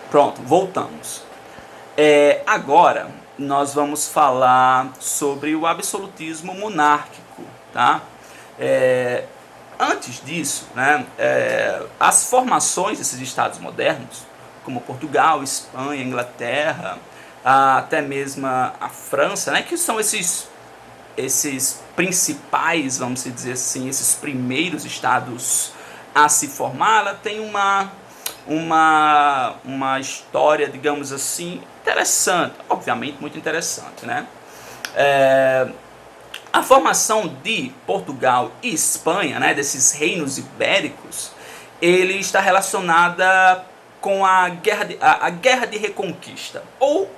Pronto, voltamos. Agora nós vamos falar sobre o absolutismo monárquico, tá? Antes disso, né, as formações desses estados modernos, como Portugal, Espanha, Inglaterra, até mesmo a França, né, que são esses principais, vamos dizer assim, esses primeiros estados a se formar, ela tem uma história, digamos assim, interessante, obviamente muito interessante, né? A formação de Portugal e Espanha, né, desses reinos ibéricos, ele está relacionada com a guerra de reconquista, ou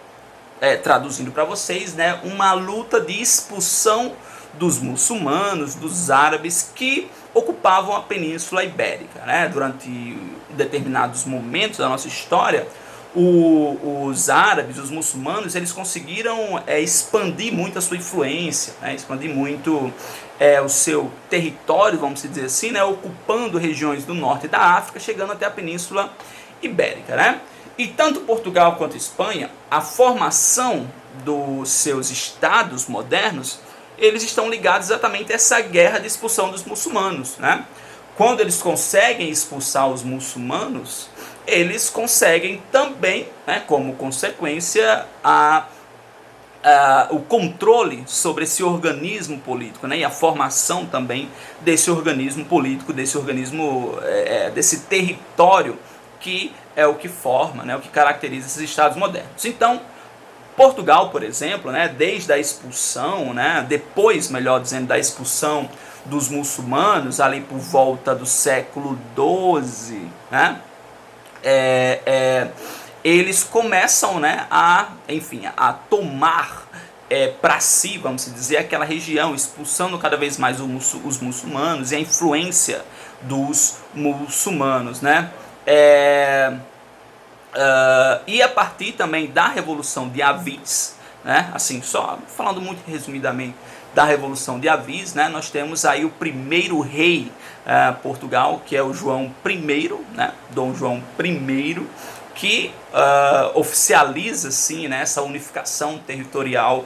traduzindo para vocês, né, uma luta de expulsão dos muçulmanos, dos árabes que ocupavam a Península Ibérica, né? Durante determinados momentos da nossa história, os árabes, os muçulmanos, eles conseguiram expandir muito a sua influência, né? Expandir muito o seu território, vamos dizer assim, né? Ocupando regiões do norte da África, chegando até a Península Ibérica, né? E tanto Portugal quanto Espanha, a formação dos seus estados modernos, eles estão ligados exatamente a essa guerra de expulsão dos muçulmanos, né? Quando eles conseguem expulsar os muçulmanos, eles conseguem também, né, como consequência, o controle sobre esse organismo político, né, e a formação também desse organismo político, desse organismo, desse território que é o que forma, né, o que caracteriza esses estados modernos. Então, Portugal, por exemplo, né, desde a expulsão, né, depois, melhor dizendo, da expulsão dos muçulmanos, ali por volta do século XII, né, eles começam, né, a tomar para si, vamos dizer, aquela região, expulsando cada vez mais os muçulmanos e a influência dos muçulmanos, né. E a partir também da Revolução de Avis, né, assim, só falando muito resumidamente da Revolução de Avis, né, nós temos aí o primeiro rei Portugal, que é o João I, né, Dom João I, que oficializa assim, né, essa unificação territorial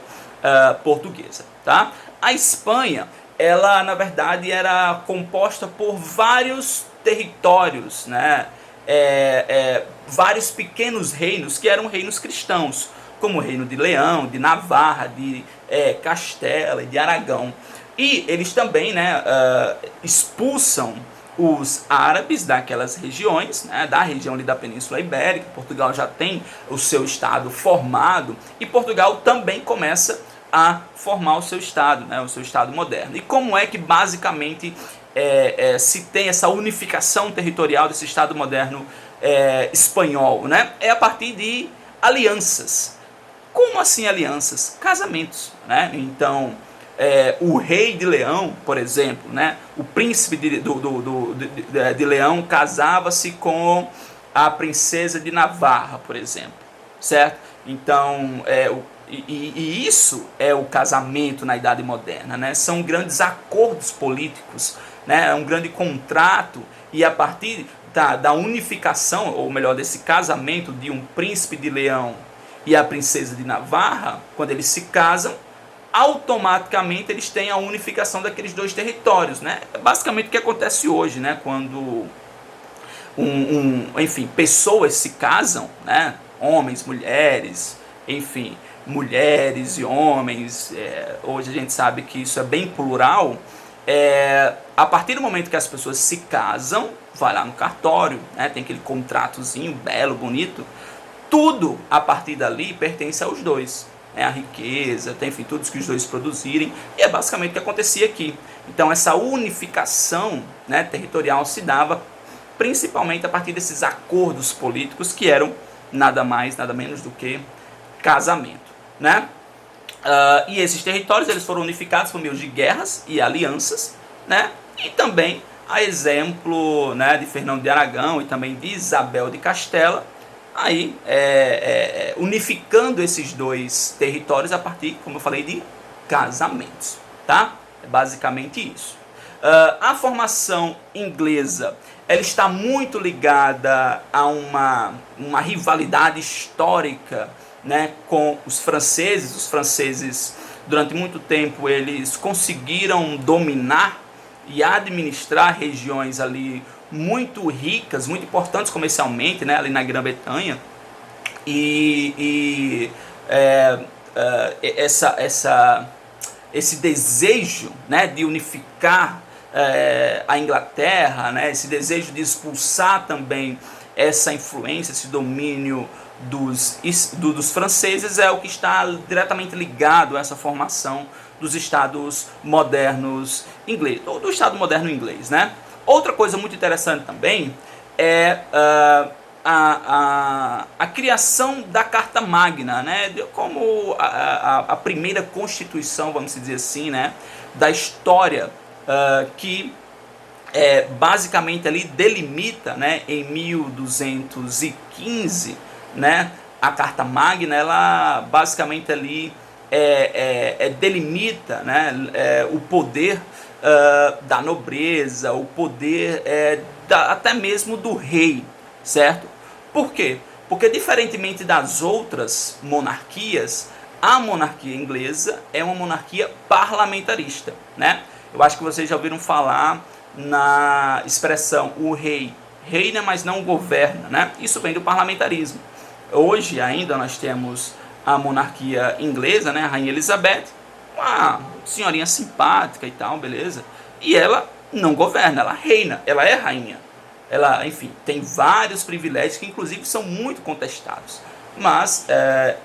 portuguesa. Tá? A Espanha, ela na verdade era composta por vários territórios, né, vários pequenos reinos que eram reinos cristãos, como o reino de Leão, de Navarra, de Castela e de Aragão. E eles também, né, expulsam os árabes daquelas regiões, né, da região ali da Península Ibérica. Portugal já tem o seu estado formado e Portugal também começa a formar o seu estado, né, o seu estado moderno. E como é que basicamente se tem essa unificação territorial desse estado moderno espanhol, né? É a partir de alianças. Como assim alianças? Casamentos, né? Então, o rei de Leão, por exemplo, né? O príncipe de Leão casava-se com a princesa de Navarra, por exemplo, certo? Então, e isso é o casamento na Idade Moderna, né? São grandes acordos políticos, né? É um grande contrato, e a partir da unificação, ou melhor, desse casamento de um príncipe de Leão e a princesa de Navarra, quando eles se casam, automaticamente eles têm a unificação daqueles dois territórios, né? É basicamente o que acontece hoje, né? Quando enfim, pessoas se casam, né? Homens, mulheres, enfim, mulheres e homens, hoje a gente sabe que isso é bem plural. A partir do momento que as pessoas se casam, vai lá no cartório, né, tem aquele contratozinho belo, bonito, tudo a partir dali pertence aos dois, né, a riqueza, tem, enfim, tudo que os dois produzirem, e é basicamente o que acontecia aqui. Então essa unificação, né, territorial se dava principalmente a partir desses acordos políticos que eram nada mais, nada menos do que casamento, né? E esses territórios eles foram unificados por meio de guerras e alianças, né? E também a exemplo, né, de Fernão de Aragão e também de Isabel de Castela, aí unificando esses dois territórios a partir, como eu falei, de casamentos, tá? É basicamente isso. A formação inglesa, ela está muito ligada a uma rivalidade histórica, né, com os franceses. Os franceses, durante muito tempo, eles conseguiram dominar e administrar regiões ali muito ricas, muito importantes comercialmente, né, ali na Grã-Bretanha. Esse desejo, né, de unificar a Inglaterra, né, esse desejo de expulsar também essa influência, esse domínio dos franceses, é o que está diretamente ligado a essa formação dos estados modernos ingleses, ou do estado moderno inglês, né? Outra coisa muito interessante também é a criação da Carta Magna, né, como a primeira constituição, vamos dizer assim, né, da história, que basicamente ali delimita, né, em 1215, né, a Carta Magna, ela basicamente ali delimita, né, o poder da nobreza, o poder até mesmo do rei, certo? Por quê? Porque, diferentemente das outras monarquias, a monarquia inglesa é uma monarquia parlamentarista, né? Eu acho que vocês já ouviram falar na expressão o rei reina, mas não governa, né? Isso vem do parlamentarismo. Hoje ainda nós temos a monarquia inglesa, né? A Rainha Elizabeth, uma senhorinha simpática e tal, beleza? E ela não governa, ela reina, ela é rainha. Ela, enfim, tem vários privilégios que inclusive são muito contestados. Mas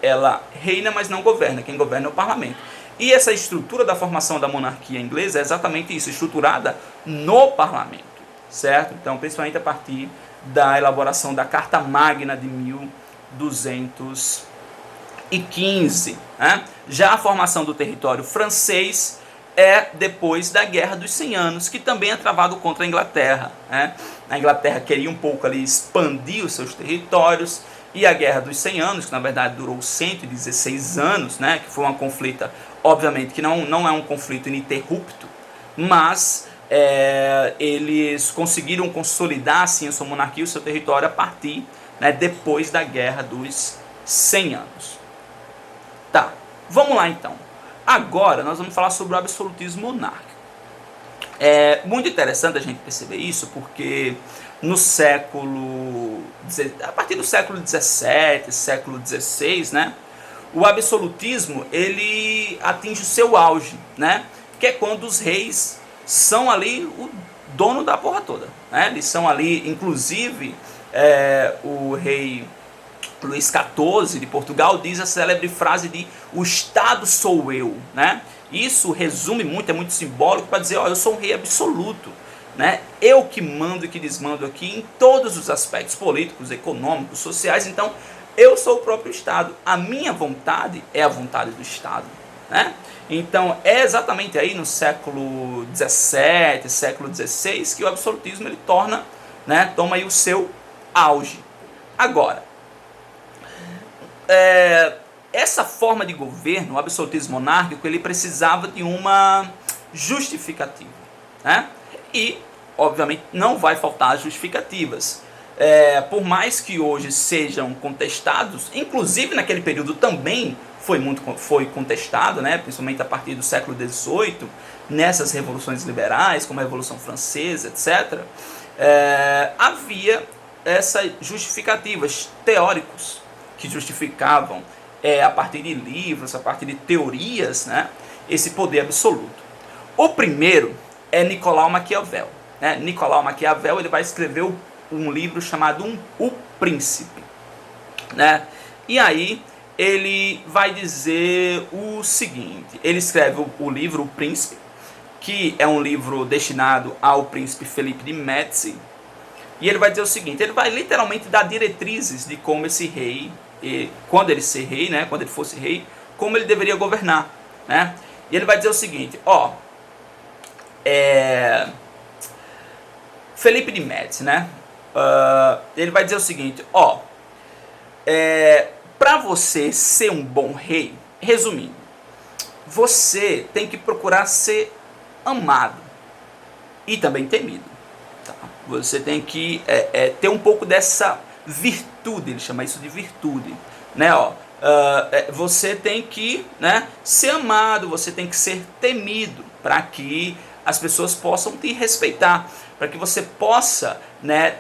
ela reina, mas não governa. Quem governa é o parlamento. E essa estrutura da formação da monarquia inglesa é exatamente isso, estruturada no parlamento, certo? Então, principalmente a partir da elaboração da Carta Magna de 1215. Né? Já a formação do território francês é depois da Guerra dos 100 Anos, que também é travado contra a Inglaterra. Né? A Inglaterra queria um pouco ali expandir os seus territórios, e a Guerra dos 100 Anos, que na verdade durou 116 anos, né? Que foi uma conflita, obviamente que não é um conflito ininterrupto, mas eles conseguiram consolidar assim, a sua monarquia e o seu território a partir, né, depois da Guerra dos 100 Anos. Tá, vamos lá então. Agora nós vamos falar sobre o absolutismo monárquico. É muito interessante a gente perceber isso, porque no a partir do século XVII, século XVI, né, o absolutismo ele atinge o seu auge, né, que é quando os reis são ali o dono da porra toda, né, eles são ali, inclusive, o rei Luís XIV de Portugal diz a célebre frase de o Estado sou eu, né? Isso resume muito, é muito simbólico para dizer, ó, eu sou um rei absoluto, né? Eu que mando e que desmando aqui em todos os aspectos políticos, econômicos, sociais, então eu sou o próprio Estado, a minha vontade é a vontade do Estado, né? Então é exatamente aí no século XVII, século XVI que o absolutismo ele toma aí o seu auge. Agora, essa forma de governo, o absolutismo monárquico, ele precisava de uma justificativa, né? E, obviamente, não vai faltar justificativas. Por mais que hoje sejam contestados, inclusive naquele período também foi contestado, né? Principalmente a partir do século XVIII, nessas revoluções liberais, como a Revolução Francesa, etc., havia essas justificativas teóricos que justificavam, a partir de livros, a partir de teorias, né, esse poder absoluto. O primeiro é Nicolau Maquiavel. Né? Nicolau Maquiavel ele vai escrever um livro chamado O Príncipe. Né? E aí ele vai dizer o seguinte, ele escreve o livro O Príncipe, que é um livro destinado ao príncipe Felipe de Médici, e ele vai dizer o seguinte, ele vai literalmente dar diretrizes de como esse rei, quando ele ser rei, né, quando ele fosse rei, como ele deveria governar, né? E ele vai dizer o seguinte, Felipe de Médici, né? Ele vai dizer o seguinte, para você ser um bom rei, resumindo, você tem que procurar ser amado, e também temido. Tá? Você tem que ter um pouco dessa virtude, ele chama isso de virtude, né? Você tem que, né, ser amado, você tem que ser temido, para que as pessoas possam te respeitar, para que você possa, né,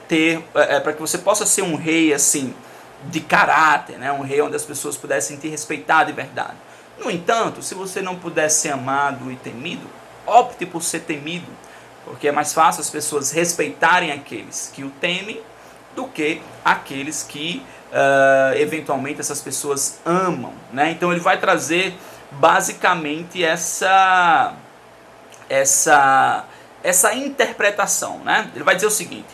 para que você possa ser um rei assim de caráter, né, um rei onde as pessoas pudessem te respeitar de verdade. No entanto, se você não puder ser amado e temido, opte por ser temido, porque é mais fácil as pessoas respeitarem aqueles que o temem do que aqueles que eventualmente essas pessoas amam, né? Então ele vai trazer basicamente essa interpretação, né? Ele vai dizer o seguinte: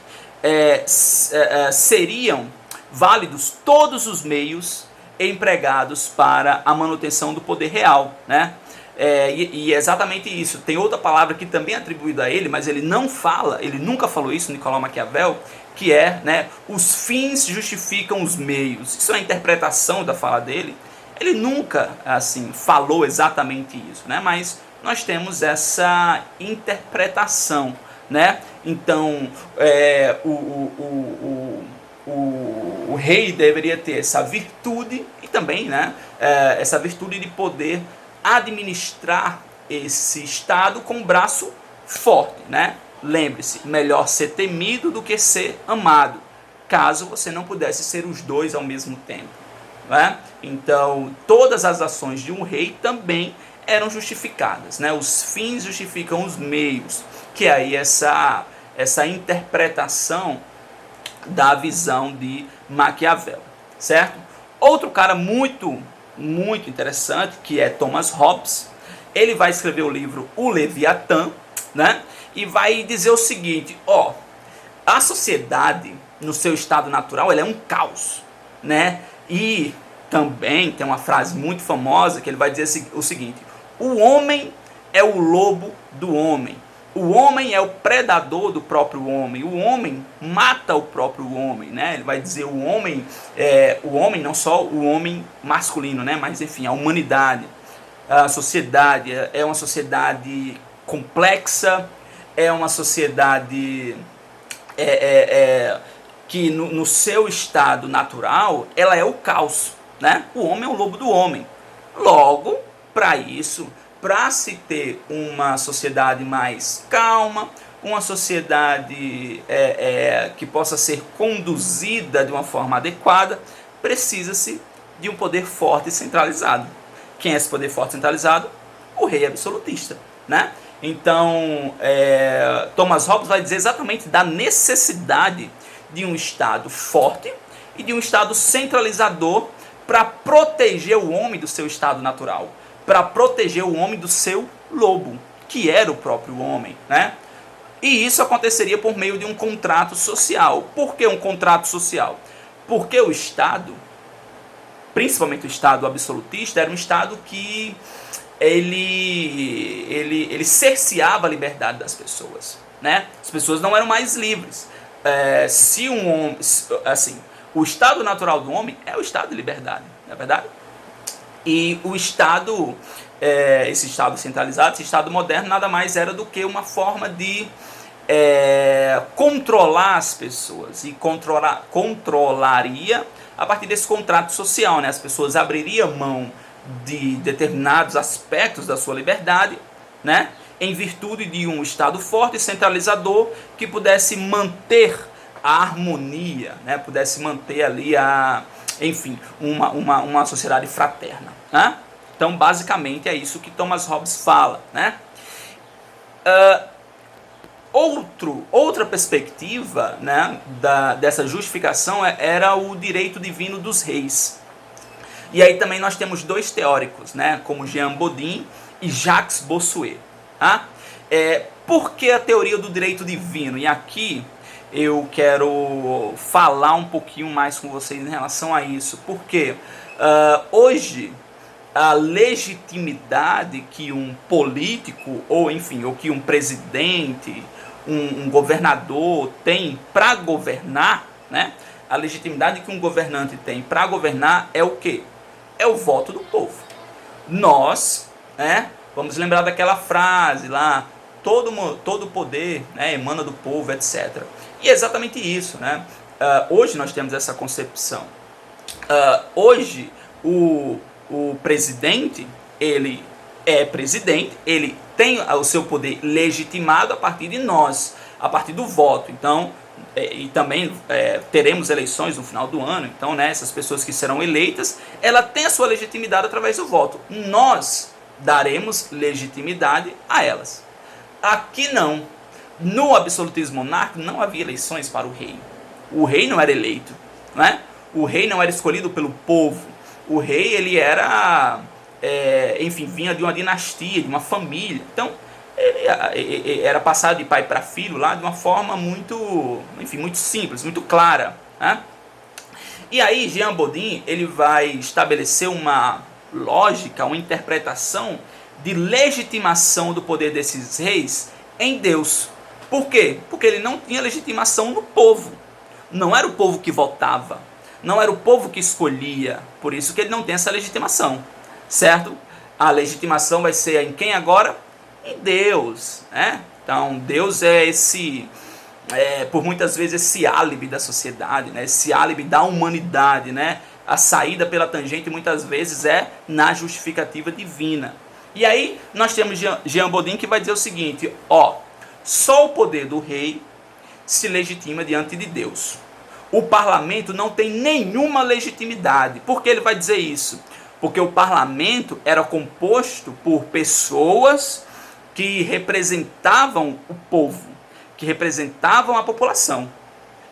seriam válidos todos os meios empregados para a manutenção do poder real, né? E é exatamente isso. Tem outra palavra que também é atribuída a ele, mas ele não fala, ele nunca falou isso, Nicolau Maquiavel, que é, né, os fins justificam os meios. Isso é a interpretação da fala dele. Ele nunca, assim, falou exatamente isso, né? Mas nós temos essa interpretação, né? Então, o rei deveria ter essa virtude e também, né, essa virtude de poder administrar esse estado com o braço forte, né? Lembre-se, melhor ser temido do que ser amado, caso você não pudesse ser os dois ao mesmo tempo, né? Então, todas as ações de um rei também eram justificadas, né? Os fins justificam os meios, que é aí essa interpretação da visão de Maquiavel, certo? Outro cara muito interessante, que é Thomas Hobbes, ele vai escrever o livro O Leviatã, né? E vai dizer o seguinte: a sociedade no seu estado natural, ela é um caos, né? E também tem uma frase muito famosa que ele vai dizer o seguinte: o homem é o lobo do homem. O homem é o predador do próprio homem. O homem mata o próprio homem, né? Ele vai dizer o homem não só o homem masculino, né? Mas enfim, a humanidade, a sociedade é uma sociedade complexa, é uma sociedade que no seu estado natural ela é o caos, né? O homem é o lobo do homem. Logo, para se ter uma sociedade mais calma, uma sociedade que possa ser conduzida de uma forma adequada, precisa-se de um poder forte e centralizado. Quem é esse poder forte e centralizado? O rei absolutista, né? Então, Thomas Hobbes vai dizer exatamente da necessidade de um Estado forte e de um Estado centralizador para proteger o homem do seu estado natural, para proteger o homem do seu lobo, que era o próprio homem, né? E isso aconteceria por meio de um contrato social. Por que um contrato social? Porque o Estado, principalmente o Estado absolutista, era um Estado que ele cerceava a liberdade das pessoas, né? As pessoas não eram mais livres. Se um homem, assim, o estado natural do homem é o estado de liberdade, não é verdade? E o Estado, esse Estado centralizado, esse Estado moderno, nada mais era do que uma forma de controlar as pessoas. E controlaria a partir desse contrato social, né? As pessoas abririam mão de determinados aspectos da sua liberdade, né? Em virtude de um Estado forte e centralizador que pudesse manter a harmonia, né? Pudesse manter ali uma sociedade fraterna, né? Então, basicamente, é isso que Thomas Hobbes fala, né? Outra perspectiva, né, dessa justificação era o direito divino dos reis. E aí também nós temos dois teóricos, né, como Jean Bodin e Jacques Bossuet. Tá? Por que a teoria do direito divino? E aqui eu quero falar um pouquinho mais com vocês em relação a isso. Porque hoje a legitimidade que um político, ou enfim, ou que um presidente, um governador tem para governar, né? A legitimidade que um governante tem para governar é o quê? É o voto do povo. Nós, né, vamos lembrar daquela frase lá: todo o poder, né, emana do povo, etc. E é exatamente isso, né? Hoje nós temos essa concepção. Hoje o presidente, ele é presidente, ele tem o seu poder legitimado a partir de nós, a partir do voto. Então, e também teremos eleições no final do ano, então, né, essas pessoas que serão eleitas, ela tem a sua legitimidade através do voto. Nós daremos legitimidade a elas. Aqui não. No absolutismo monárquico não havia eleições para o rei. O rei não era eleito, né? O rei não era escolhido pelo povo. O rei, ele era, enfim, vinha de uma dinastia, de uma família. Então, ele era passado de pai para filho lá de uma forma muito, enfim, muito simples, muito clara, né? E aí Jean Bodin, ele vai estabelecer uma lógica, uma interpretação de legitimação do poder desses reis em Deus. Por quê? Porque ele não tinha legitimação no povo. Não era o povo que votava. Não era o povo que escolhia. Por isso que ele não tem essa legitimação. Certo? A legitimação vai ser em quem agora? Em Deus. Né? Então, Deus é esse... por muitas vezes esse álibi da sociedade, né? Esse álibi da humanidade, né? A saída pela tangente muitas vezes é na justificativa divina. E aí nós temos Jean Bodin que vai dizer o seguinte, só o poder do rei se legitima diante de Deus. O parlamento não tem nenhuma legitimidade. Por que ele vai dizer isso? Porque o parlamento era composto por pessoas que representavam o povo, que representavam a população.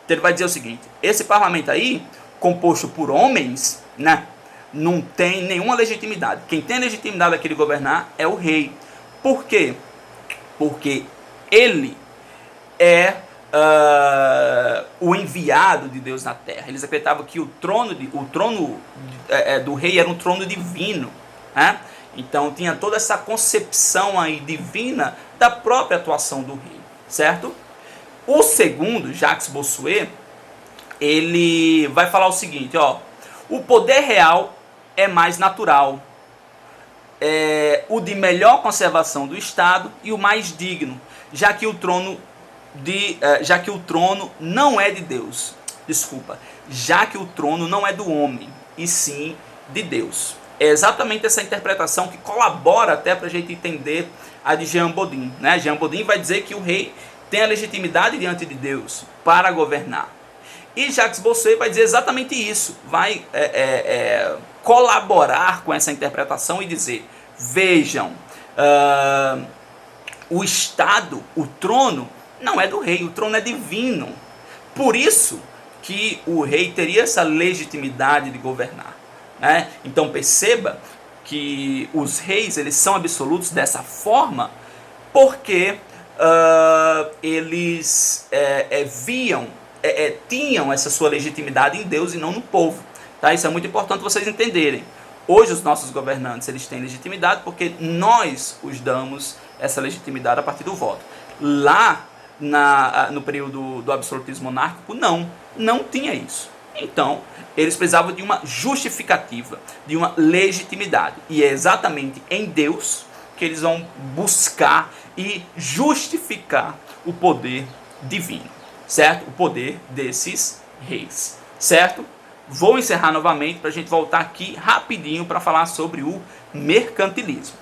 Então ele vai dizer o seguinte, esse parlamento aí, composto por homens, né, não tem nenhuma legitimidade. Quem tem legitimidade aqui de governar é o rei. Por quê? Porque ele é o enviado de Deus na terra. Eles acreditavam que o trono do rei era um trono divino, né? Então tinha toda essa concepção aí divina da própria atuação do rei, certo? O segundo, Jacques Bossuet, ele vai falar o seguinte, o poder real é mais natural, o de melhor conservação do Estado e o mais digno, já que o trono não é de Deus. Desculpa, já que o trono não é do homem, e sim de Deus. É exatamente essa interpretação que colabora até para a gente entender a de Jean Bodin, né? Jean Bodin vai dizer que o rei tem a legitimidade diante de Deus para governar. E Jacques Bossuet vai dizer exatamente isso, vai colaborar com essa interpretação e dizer, vejam, o Estado, o trono, não é do rei, o trono é divino. Por isso que o rei teria essa legitimidade de governar, né? Então perceba que os reis, eles são absolutos dessa forma porque eles tinham essa sua legitimidade em Deus e não no povo. Tá? Isso é muito importante vocês entenderem. Hoje os nossos governantes, eles têm legitimidade porque nós os damos essa legitimidade a partir do voto. Lá no período do absolutismo monárquico, não tinha isso. Então, eles precisavam de uma justificativa, de uma legitimidade. E é exatamente em Deus que eles vão buscar e justificar o poder divino, certo? O poder desses reis, certo? Vou encerrar novamente para a gente voltar aqui rapidinho para falar sobre o mercantilismo.